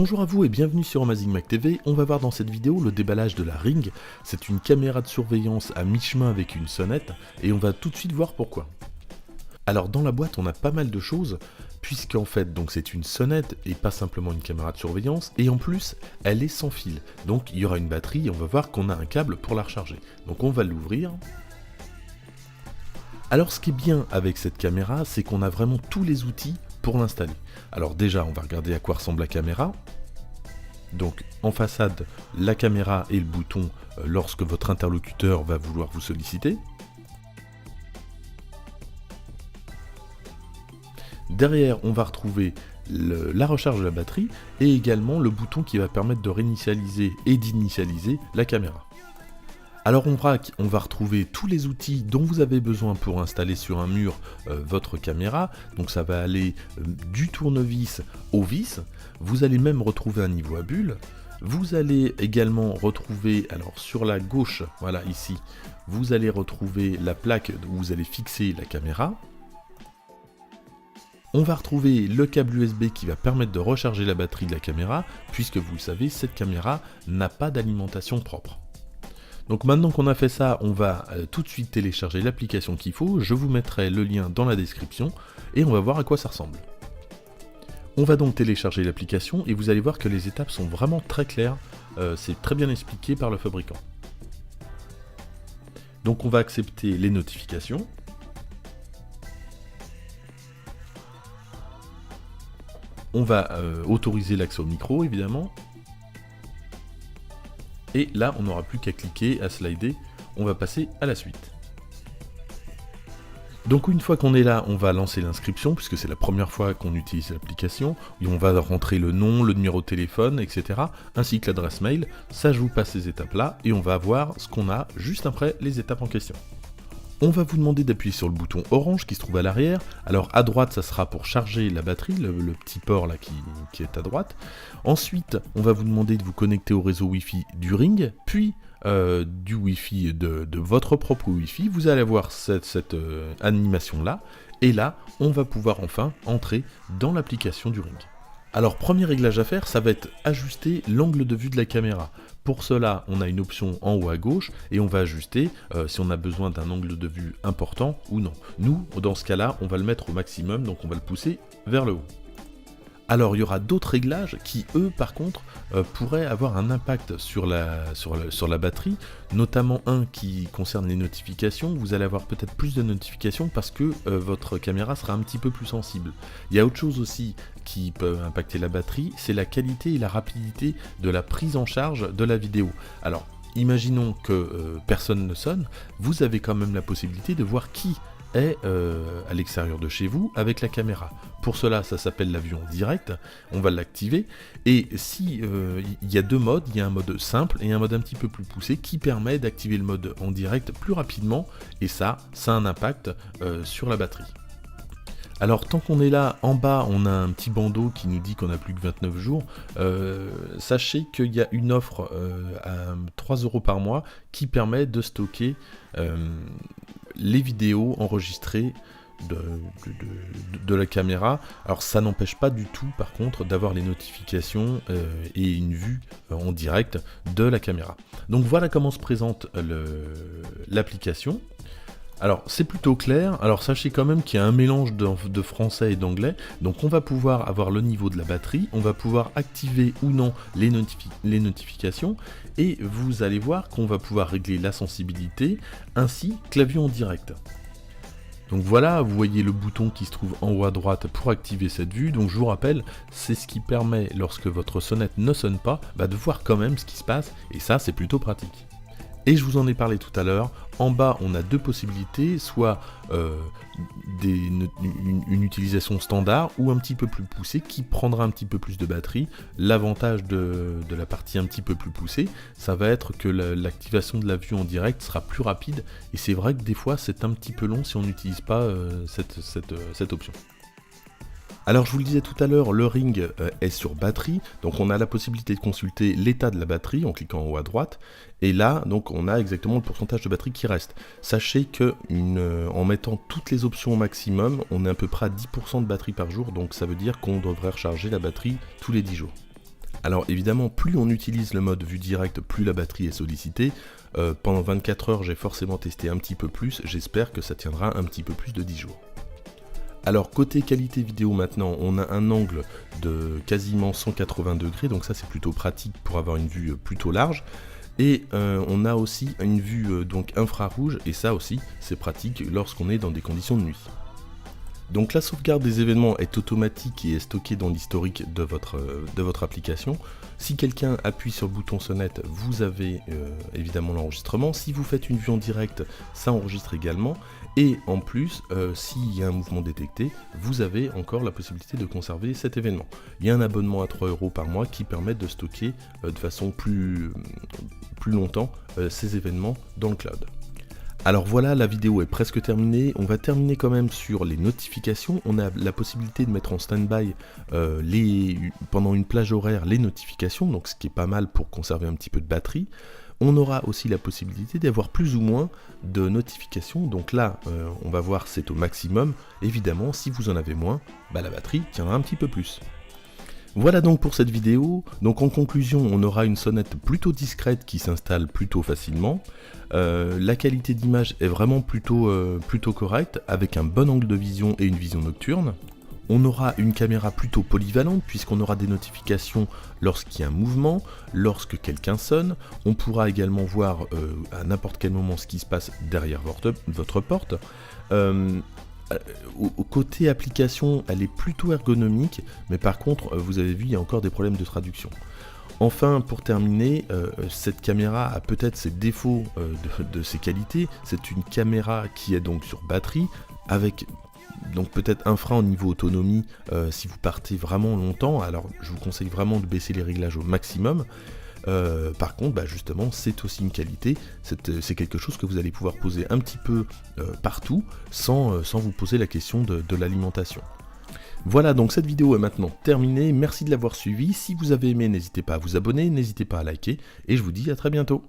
Bonjour à vous et bienvenue sur Amazing Mac TV. On va voir dans cette vidéo le déballage de la Ring. C'est une caméra de surveillance à mi-chemin avec une sonnette et on va tout de suite voir pourquoi. Alors dans la boîte on a pas mal de choses puisqu'en fait donc c'est une sonnette et pas simplement une caméra de surveillance et en plus elle est sans fil. Donc il y aura une batterie et on va voir qu'on a un câble pour la recharger. Donc on va l'ouvrir. Alors ce qui est bien avec cette caméra c'est qu'on a vraiment tous les outils pour l'installer. Alors déjà on va regarder à quoi ressemble la caméra. Donc en façade la caméra et le bouton lorsque votre interlocuteur va vouloir vous solliciter. Derrière on va retrouver la recharge de la batterie et également le bouton qui va permettre de réinitialiser et d'initialiser la caméra. Alors on va retrouver tous les outils dont vous avez besoin pour installer sur un mur votre caméra. Donc ça va aller du tournevis au vis. Vous allez même retrouver un niveau à bulles. Vous allez également retrouver, alors sur la gauche, voilà ici, vous allez retrouver la plaque où vous allez fixer la caméra. On va retrouver le câble USB qui va permettre de recharger la batterie de la caméra, puisque vous le savez, cette caméra n'a pas d'alimentation propre. Donc maintenant qu'on a fait ça, on va tout de suite télécharger l'application qu'il faut. Je vous mettrai le lien dans la description et on va voir à quoi ça ressemble. On va donc télécharger l'application et vous allez voir que les étapes sont vraiment très claires. C'est très bien expliqué par le fabricant. Donc on va accepter les notifications. On va autoriser l'accès au micro évidemment. Et là, on n'aura plus qu'à cliquer, à slider, on va passer à la suite. Donc une fois qu'on est là, on va lancer l'inscription, puisque c'est la première fois qu'on utilise l'application, et on va rentrer le nom, le numéro de téléphone, etc., ainsi que l'adresse mail. Ça, je vous passe ces étapes-là, et on va voir ce qu'on a juste après les étapes en question. On va vous demander d'appuyer sur le bouton orange qui se trouve à l'arrière. Alors à droite, ça sera pour charger la batterie, le petit port là qui est à droite. Ensuite, on va vous demander de vous connecter au réseau Wi-Fi du Ring, puis du Wi-Fi de votre propre Wi-Fi. Vous allez avoir cette animation là. Et là, on va pouvoir enfin entrer dans l'application du Ring. Alors premier réglage à faire, ça va être ajuster l'angle de vue de la caméra. Pour cela, on a une option en haut à gauche et on va ajuster si on a besoin d'un angle de vue important ou non. Nous, dans ce cas-là, on va le mettre au maximum, donc on va le pousser vers le haut. Alors il y aura d'autres réglages qui, eux, par contre, pourraient avoir un impact sur la batterie, notamment un qui concerne les notifications. Vous allez avoir peut-être plus de notifications parce que votre caméra sera un petit peu plus sensible. Il y a autre chose aussi qui peut impacter la batterie, c'est la qualité et la rapidité de la prise en charge de la vidéo. Alors, imaginons que personne ne sonne, vous avez quand même la possibilité de voir qui est à l'extérieur de chez vous avec la caméra. Pour cela, ça s'appelle la vue en direct, on va l'activer, et si il y a deux modes, il y a un mode simple et un mode un petit peu plus poussé qui permet d'activer le mode en direct plus rapidement, et ça a un impact sur la batterie. Alors tant qu'on est là, en bas on a un petit bandeau qui nous dit qu'on n'a plus que 29 jours. Sachez qu'il y a une offre à 3 € par mois qui permet de stocker les vidéos enregistrées de la caméra. Alors ça n'empêche pas du tout par contre d'avoir les notifications et une vue en direct de la caméra. Donc voilà comment se présente l'application. Alors c'est plutôt clair, alors sachez quand même qu'il y a un mélange de français et d'anglais, donc on va pouvoir avoir le niveau de la batterie, on va pouvoir activer ou non les notifications, et vous allez voir qu'on va pouvoir régler la sensibilité, ainsi que la vue en direct. Donc voilà, vous voyez le bouton qui se trouve en haut à droite pour activer cette vue, donc je vous rappelle, c'est ce qui permet, lorsque votre sonnette ne sonne pas, de voir quand même ce qui se passe, et ça c'est plutôt pratique. Et je vous en ai parlé tout à l'heure, en bas on a deux possibilités, soit une utilisation standard ou un petit peu plus poussée qui prendra un petit peu plus de batterie. L'avantage de la partie un petit peu plus poussée, ça va être que l'activation de la vue en direct sera plus rapide, et c'est vrai que des fois c'est un petit peu long si on n'utilise pas cette option. Alors je vous le disais tout à l'heure, le Ring est sur batterie, donc on a la possibilité de consulter l'état de la batterie en cliquant en haut à droite, et là donc on a exactement le pourcentage de batterie qui reste. Sachez que en mettant toutes les options au maximum, on est à peu près à 10% de batterie par jour, donc ça veut dire qu'on devrait recharger la batterie tous les 10 jours. Alors évidemment, plus on utilise le mode vue directe, plus la batterie est sollicitée. Pendant 24 heures, j'ai forcément testé un petit peu plus, j'espère que ça tiendra un petit peu plus de 10 jours. Alors côté qualité vidéo maintenant, on a un angle de quasiment 180 degrés, donc ça c'est plutôt pratique pour avoir une vue plutôt large. Et on a aussi une vue donc infrarouge, et ça aussi c'est pratique lorsqu'on est dans des conditions de nuit. Donc la sauvegarde des événements est automatique et est stockée dans l'historique de votre application. Si quelqu'un appuie sur le bouton sonnette, vous avez évidemment l'enregistrement. Si vous faites une vue en direct, ça enregistre également. Et en plus, s'il y a un mouvement détecté, vous avez encore la possibilité de conserver cet événement. Il y a un abonnement à 3 € par mois qui permet de stocker de façon plus longtemps ces événements dans le cloud. Alors voilà, la vidéo est presque terminée. On va terminer quand même sur les notifications. On a la possibilité de mettre en stand-by pendant une plage horaire les notifications, donc ce qui est pas mal pour conserver un petit peu de batterie. On aura aussi la possibilité d'avoir plus ou moins de notifications. Donc là, on va voir c'est au maximum. Évidemment, si vous en avez moins, la batterie tiendra un petit peu plus. Voilà donc pour cette vidéo. Donc en conclusion, on aura une sonnette plutôt discrète qui s'installe plutôt facilement. La qualité d'image est vraiment plutôt correcte, avec un bon angle de vision et une vision nocturne. On aura une caméra plutôt polyvalente puisqu'on aura des notifications lorsqu'il y a un mouvement, lorsque quelqu'un sonne. On pourra également voir à n'importe quel moment ce qui se passe derrière votre porte. Au côté application, elle est plutôt ergonomique, mais par contre, vous avez vu, il y a encore des problèmes de traduction. Enfin, pour terminer, cette caméra a peut-être ses défauts de ses qualités. C'est une caméra qui est donc sur batterie, avec donc peut-être un frein au niveau autonomie si vous partez vraiment longtemps. Alors je vous conseille vraiment de baisser les réglages au maximum. Par contre, justement, c'est aussi une qualité, c'est quelque chose que vous allez pouvoir poser un petit peu partout sans vous poser la question de l'alimentation. Voilà, donc cette vidéo est maintenant terminée, merci de l'avoir suivie. Si vous avez aimé, n'hésitez pas à vous abonner, n'hésitez pas à liker, et je vous dis à très bientôt.